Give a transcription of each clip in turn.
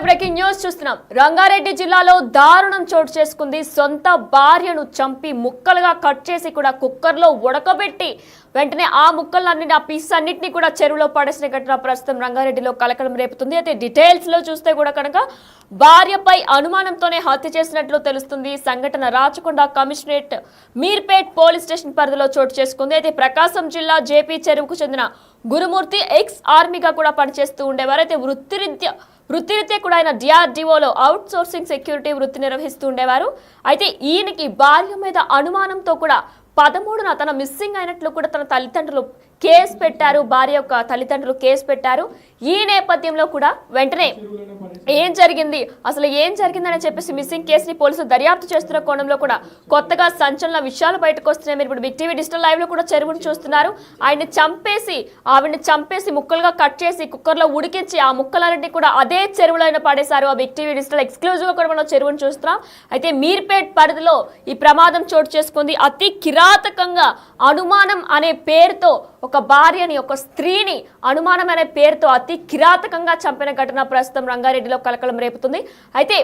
Breaking news చూస్తున్నాం. రంగారెడ్డి జిల్లాలో దారుణం చోటు చేసుకుంది. సొంత భార్యను చంపి ముక్కలుగా కట్ చేసి కూడా కుక్కర్లో ఉడకబెట్టి వెంటనే ఆ ముక్కలన్నిటి ఆ పీస్ అన్నింటినీ కూడా చెరువులో పడేసిన ఘటన ప్రస్తుతం రంగారెడ్డిలో కలకలం రేపుతుంది. అయితే డీటెయిల్స్ లో చూస్తే కూడా కనుక భార్యపై అనుమానంతోనే హత్య చేసినట్లు తెలుస్తుంది. సంఘటన Rachakonda commissionerate Meerpet police station పరిధిలో చోటు చేసుకుంది. అయితే ప్రకాశం జిల్లా జేపీ చెరువుకు చెందిన గురుమూర్తి ఎక్స్ ఆర్మీగా కూడా పనిచేస్తూ ఉండేవారు. అయితే వృత్తిరీత్యా కూడా ఆయన డిఆర్డిఓలో అవుట్ సోర్సింగ్ సెక్యూరిటీ వృత్తి నిర్వహిస్తూ ఉండేవారు. అయితే ఈయనకి భార్య మీద అనుమానంతో కూడా 13న తన మిస్సింగ్ అయినట్లు కూడా తన తల్లిదండ్రులు కేసు పెట్టారు. భార్య యొక్క తల్లిదండ్రులు కేసు పెట్టారు. ఈ నేపథ్యంలో కూడా వెంటనే ఏం జరిగింది అని చెప్పేసి మిస్సింగ్ కేసుని పోలీసులు దర్యాప్తు చేస్తున్న కోణంలో కూడా కొత్తగా సంచలన విషయాలు బయటకు వస్తున్నాయి. మీరు ఇప్పుడు బిగ్ టీవీ డిజిటల్ లైవ్ లో కూడా చెరువును చూస్తున్నారు. ఆవిడ్ని చంపేసి ముక్కలుగా కట్ చేసి కుక్కర్లో ఉడికించి ఆ ముక్కలన్నింటినీ కూడా అదే చెరువులో పడేశారు. ఆ బిగ్ టీవీ డిజిటల్ ఎక్స్క్లూజివ్ గా కూడా మనం చెరువును చూస్తున్నాం. అయితే మీర్పేట్ పరిధిలో ఈ ప్రమాదం చోటు చేసుకుంది. అతి కిరాతకంగా అనుమానం అనే పేరుతో ఒక భార్యని, ఒక స్త్రీని అనుమానం అనే పేరుతో అతి కిరాతకంగా చంపిన ఘటన ప్రస్తుతం రంగారెడ్డిలో కలకలం రేపుతుంది. అయితే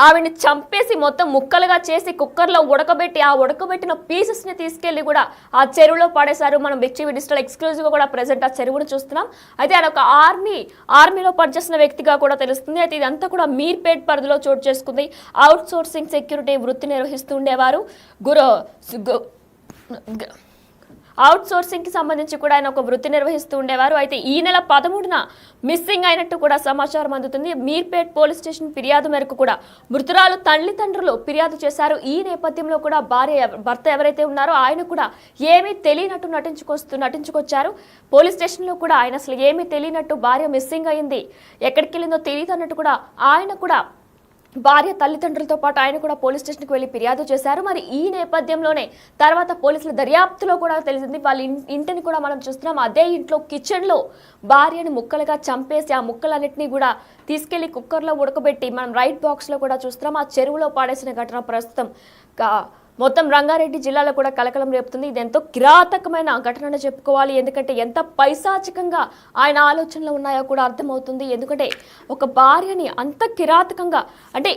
ఆవిడ్ని చంపేసి మొత్తం ముక్కలుగా చేసి కుక్కర్లో ఉడకబెట్టి ఆ ఉడకబెట్టిన పీసెస్ ని తీసుకెళ్లి కూడా ఆ చెరువులో పడేశారు. మనం బిగ్ టీవీ డిజిటల్ ఎక్స్క్లూజివ్ గా కూడా ప్రెసెంట్ ఆ చెరువును చూస్తున్నాం. అయితే ఆయన ఒక ఆర్మీలో పనిచేసిన వ్యక్తిగా కూడా తెలుస్తుంది. అయితే ఇదంతా కూడా మీర్పేట్ పరిధిలో చోటు చేసుకుంది. అవుట్ సోర్సింగ్ సెక్యూరిటీ వృత్తి నిర్వహిస్తూ ఉండేవారు. అవుట్ సోర్సింగ్ కి సంబంధించి కూడా ఆయన ఒక వృత్తి నిర్వహిస్తూ ఉండేవారు. అయితే ఈ నెల 13న మిస్సింగ్ అయినట్టు కూడా సమాచారం అందుతుంది. మీర్పేట్ పోలీస్ స్టేషన్ ఫిర్యాదు మేరకు కూడా మృతురాలు తల్లిదండ్రులు ఫిర్యాదు చేశారు. ఈ నేపథ్యంలో కూడా భర్త ఎవరైతే ఉన్నారో ఆయన కూడా ఏమీ తెలియనట్టు నటించుకొచ్చారు. పోలీస్ స్టేషన్ లో కూడా ఆయన అసలు ఏమీ తెలియనట్టు భార్య మిస్సింగ్ అయింది, ఎక్కడికి వెళ్ళిందో తెలియదు అన్నట్టు కూడా ఆయన కూడా భార్య తల్లిదండ్రులతో పాటు ఆయన కూడా పోలీస్ స్టేషన్కి వెళ్ళి ఫిర్యాదు చేశారు. మరి ఈ నేపథ్యంలోనే తర్వాత పోలీసుల దర్యాప్తులో కూడా తెలిసింది. వాళ్ళ ఇంటిని కూడా మనం చూస్తున్నాం. అదే ఇంట్లో కిచెన్ లో భార్యని ముక్కలుగా చంపేసి ఆ ముక్కలన్నింటినీ కూడా తీసుకెళ్లి కుక్కర్లో ఉడకబెట్టి మనం రైట్ బాక్స్ లో కూడా చూస్తున్నాం. ఆ చెరువులో పాడేసిన ఘటన ప్రస్తుతం మొత్తం రంగారెడ్డి జిల్లాలో కూడా కలకలం రేపుతుంది. ఇది ఎంతో కిరాతకమైన ఘటనని చెప్పుకోవాలి. ఎందుకంటే ఎంత పైశాచికంగా ఆయన ఆలోచనలు ఉన్నాయో కూడా అర్థమవుతుంది. ఎందుకంటే ఒక భార్యని అంత కిరాతకంగా అంటే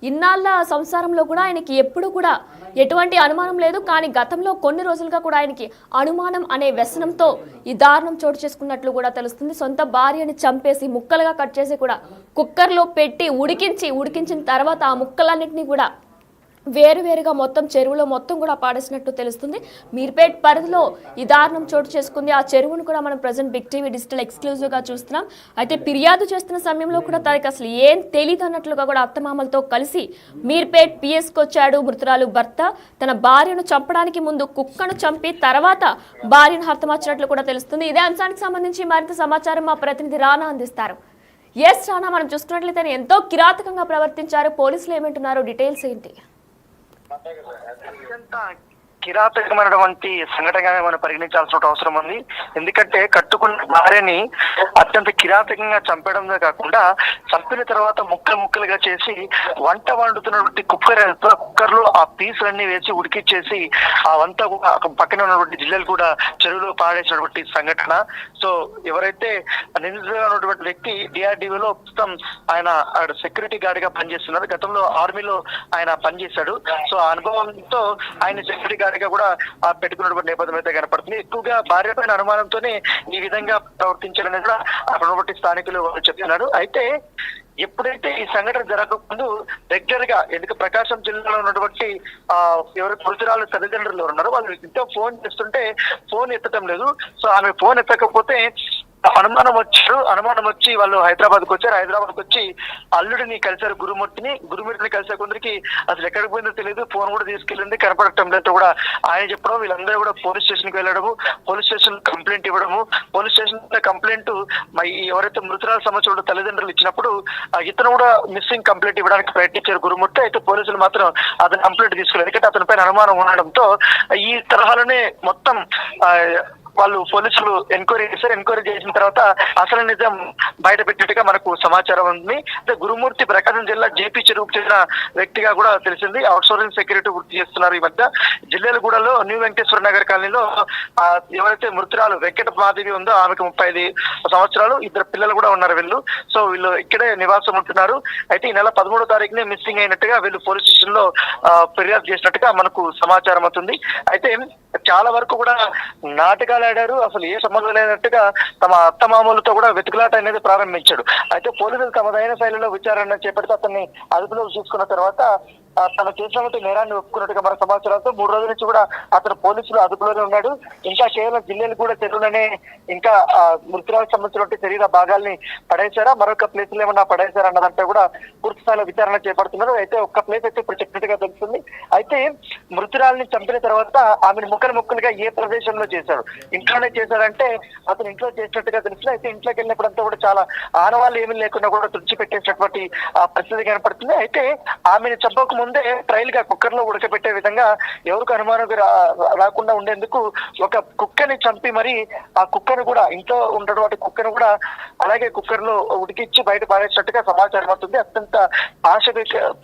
ఇన్నాళ్ళ సంసారంలో కూడా ఆయనకి ఎప్పుడు కూడా ఎటువంటి అనుమానం లేదు. కానీ గతంలో కొన్ని రోజులుగా కూడా ఆయనకి అనుమానం అనే వ్యసనంతో ఈ దారుణం చోటు చేసుకున్నట్లు కూడా తెలుస్తుంది. సొంత భార్యని చంపేసి ముక్కలుగా కట్ చేసి కూడా కుక్కర్లో పెట్టి ఉడికించిన తర్వాత ఆ ముక్కలన్నింటినీ కూడా వేరువేరుగా మొత్తం చెరువులో మొత్తం కూడా పాడేసినట్టు తెలుస్తుంది. మీర్పేట్ పరిధిలో ఈ దారుణం చోటు చేసుకుంది. ఆ చెరువును కూడా మనం present Big TV digital exclusive గా చూస్తున్నాం. అయితే ఫిర్యాదు చేస్తున్న సమయంలో కూడా తనకి అసలు ఏం తెలియదు అన్నట్లుగా కూడా అత్తమామలతో కలిసి మీర్పేట్ పిఎస్కి వచ్చాడు మృతురాలు భర్త. తన భార్యను చంపడానికి ముందు కుక్కను చంపి తర్వాత భార్యను హతమార్చినట్లు కూడా తెలుస్తుంది. ఇదే అంశానికి సంబంధించి మరింత సమాచారం మా ప్రతినిధి రానా అందిస్తారు. రానా, మనం చూసుకున్నట్లయితే ఎంతో కిరాతకంగా ప్రవర్తించారు. పోలీసులు ఏమంటున్నారు, డీటెయిల్స్ ఏంటి? అత్యంత కిరాతకమైనటువంటి సంఘటనగా మనం పరిగణించాల్సిన అవసరం ఉంది. ఎందుకంటే కట్టుకున్న భార్యని అత్యంత కిరాతకంగా చంపడంతో కాకుండా చంపిన తర్వాత ముక్కలుగా చేసి వంట వండుతున్నటువంటి కుక్కర్ లో ఆ పీసులన్నీ వేసి ఉడికిచ్చేసి ఆ వంట పక్కన ఉన్నటువంటి జిల్లాలు కూడా చెరువులో పాడేసినటువంటి సంఘటన. సో ఎవరైతే నిందితుగా ఉన్నటువంటి వ్యక్తి డిఆర్డిఓలో ప్రస్తుతం ఆయన సెక్యూరిటీ గార్డ్ గా పనిచేస్తున్నారు. గతంలో ఆర్మీలో ఆయన పనిచేశాడు. సో ఆ అనుభవంతో ఆయన సెక్యూరిటీ గార్డ్ గా కూడా పెట్టుకున్నటువంటి నేపథ్యం అయితే కనపడుతుంది. ఎక్కువగా భార్య పైన అనుమానంతోనే ఈ విధంగా ప్రవర్తించాలని కూడా అక్కడ స్థానికులు చెప్తున్నారు. అయితే ఎప్పుడైతే ఈ సంఘటన జరగకముందు రెగ్యులర్ గా ఎందుకు ప్రకాశం జిల్లాలో ఉన్నటువంటి ఎవరు మృతురాలు తల్లిదండ్రులు ఉన్నారో వాళ్ళు ఇంట్లో ఫోన్ చేస్తుంటే ఫోన్ ఎత్తడం లేదు. సో ఆమె ఫోన్ ఎత్తకపోతే అనుమానం వచ్చి వాళ్ళు హైదరాబాద్ కు వచ్చి అల్లుడిని కలిశారు. గురుమూర్తిని కలిసే కొందరికి అసలు ఎక్కడికి పోయిందో తెలియదు. ఫోన్ కూడా తీసుకెళ్ళింది, కనపడటం లేదు కూడా ఆయన చెప్పడం. వీళ్ళందరూ కూడా పోలీస్ స్టేషన్ కి వెళ్ళడము, పోలీస్ స్టేషన్ కంప్లైంట్ ఇవ్వడము. పోలీస్ స్టేషన్ కంప్లైంట్ ఎవరైతే మృతురాల సంబంధించిన తల్లిదండ్రులు ఇచ్చినప్పుడు ఇతను కూడా మిస్సింగ్ కంప్లైంట్ ఇవ్వడానికి ప్రయత్నించారు గురుమూర్తి. అయితే పోలీసులు మాత్రం అతను కంప్లైంట్ తీసుకోలేదు. ఎందుకంటే అతని పైన అనుమానం ఉండడంతో ఈ తరహాలోనే మొత్తం వాళ్ళు పోలీసులు ఎంక్వైరీ చేశారు. ఎంక్వైరీ చేసిన తర్వాత అసలు నిజం బయట పెట్టినట్టుగా మనకు సమాచారం ఉంది. అయితే గురుమూర్తి ప్రకాశం జిల్లా జేపీ చెరువుకు చెందిన వ్యక్తిగా కూడా తెలిసింది. అవుట్సోర్సింగ్ సెక్యూరిటీ వృత్తి చేస్తున్నారు. ఈ మధ్య జిల్లాలగూడలో న్యూ వెంకటేశ్వర నగర్ కాలనీలో ఎవరైతే మృతురాలు వెంకట మాధవి ఉందో ఆమెకు 35 సంవత్సరాలు, 2 పిల్లలు కూడా ఉన్నారు వీళ్ళు. సో వీళ్ళు ఇక్కడే నివాసం ఉంటున్నారు. అయితే ఈ నెల 13వ తారీఖునే మిస్సింగ్ అయినట్టుగా వీళ్ళు పోలీస్ స్టేషన్ లో ఫిర్యాదు చేసినట్టుగా మనకు సమాచారం అవుతుంది. అయితే చాలా వరకు కూడా నాటకాలు ఆడారు. అసలు ఏ సంబంధం లేనట్టుగా తమ అత్తమామలతో కూడా వెతుకులాట అనేది ప్రారంభించాడు. అయితే పోలీసులు తమదైన శైలిలో విచారణ చేపడితే అతన్ని అదుపులోకి తీసుకున్న తర్వాత తన చేసినటువంటి నేరాన్ని ఒప్పుకున్నట్టుగా మన సమాచారంతో 3 రోజుల నుంచి కూడా అతను పోలీసులు అదుపులోనే ఉన్నాడు. ఇంకా కేవలం జిల్లాలు కూడా చెరువులనే ఇంకా మృతురాలకు సంబంధించినటువంటి శరీర భాగాల్ని పడేశారా, మరొక ప్లేస్ లో ఏమన్నా పడేశారా అన్నదంటే కూడా పూర్తి స్థాయిలో విచారణ చేపడుతున్నారు. అయితే ఒక్క ప్లేస్ అయితే ఇప్పుడు చెప్పినట్టుగా తెలుస్తుంది. అయితే మృతురాలని చంపిన తర్వాత ఆమెను ముక్కలుగా ఏ ప్రదేశంలో చేశాడు, ఇంట్లోనే చేశాడంటే అతను ఇంట్లో చేసినట్టుగా తెలుస్తుంది. అయితే ఇంట్లోకి వెళ్ళినప్పుడంతా కూడా చాలా ఆనవాళ్ళు ఏమీ లేకుండా కూడా తుడిచిపెట్టేసినటువంటి పరిస్థితి కనపడుతుంది. అయితే ఆమెను చంపక ముందే ట్రైల్ గా కుక్కర్ లో ఉడకబెట్టే విధంగా ఎవరికి అనుమానం రాకుండా ఉండేందుకు ఒక కుక్కని చంపి మరి ఆ కుక్కను కూడా ఇంట్లో ఉన్నటువంటి కుక్కను కూడా అలాగే కుక్కర్ లో ఉడికిచ్చి బయట పారేసినట్టుగా సమాచారం అవుతుంది. అత్యంత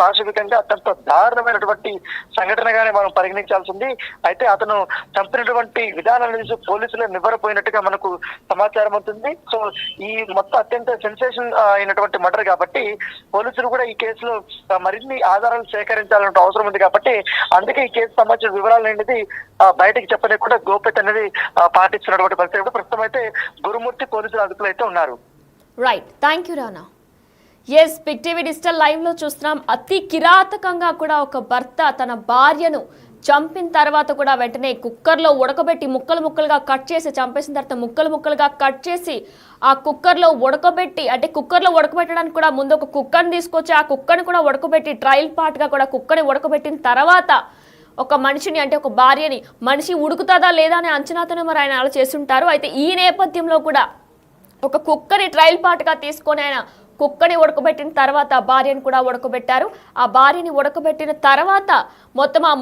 పాశవికంగా అత్యంత దారుణమైనటువంటి సంఘటనగానే మనం పరిగణించాల్సింది. అయితే అతను చంపినటువంటి విధానాన్ని చూసి పోలీసులు నివ్వరపోయినట్టుగా మనకు సమాచారం అవుతుంది. సో ఈ మొత్తం అత్యంత సెన్సేషన్ అయినటువంటి మర్డర్ కాబట్టి పోలీసులు కూడా ఈ కేసులో మరిన్ని ఆధారాలు సేకరించాలంటే అవసరం ఉంది. కాబట్టి అందుకే ఈ కేసు సంబంధించిన వివరాలు అనేది బయటకు చెప్పలేకుండా గోప్యత అనేది పాటిస్తున్నటువంటి పరిస్థితి. ప్రస్తుతం అయితే గురుమూర్తి పోలీసులు అదుపులో అయితే ఉన్నారు. Right, thank you Rana. Yes, Big TV digital live లో చూస్తున్నాం. అతి కిరాతకంగా కూడా ఒక భర్త తన భార్యను చంపిన తర్వాత కూడా వెంటనే కుక్కర్లో ఉడకబెట్టి ముక్కలుగా కట్ చేసి చంపేసిన తర్వాత ముక్కలుగా కట్ చేసి ఆ కుక్కర్లో ఉడకబెట్టి, అంటే కుక్కర్లో ఉడకబెట్టడానికి కూడా ముందు ఒక కుక్కర్ని తీసుకొచ్చి ఆ కుక్కర్ని కూడా ఉడకబెట్టి ట్రయల్ పార్ట్గా కూడా కుక్కర్ని ఉడకబెట్టిన తర్వాత ఒక మనిషిని, అంటే ఒక భార్యని, మనిషి ఉడుకుతుందా లేదా అనే అంచనాతోనే మరి ఆయన అలా చేస్తుంటారు. అయితే ఈ నేపథ్యంలో కూడా ఒక కుక్కని ట్రయల్ పార్ట్గా తీసుకొని ఆయన కుక్కని ఉడకబెట్టిన తర్వాత భార్యని కూడా ఉడకబెట్టారు. ఆ భార్యని ఉడకబెట్టిన తర్వాత మొత్తం ఆ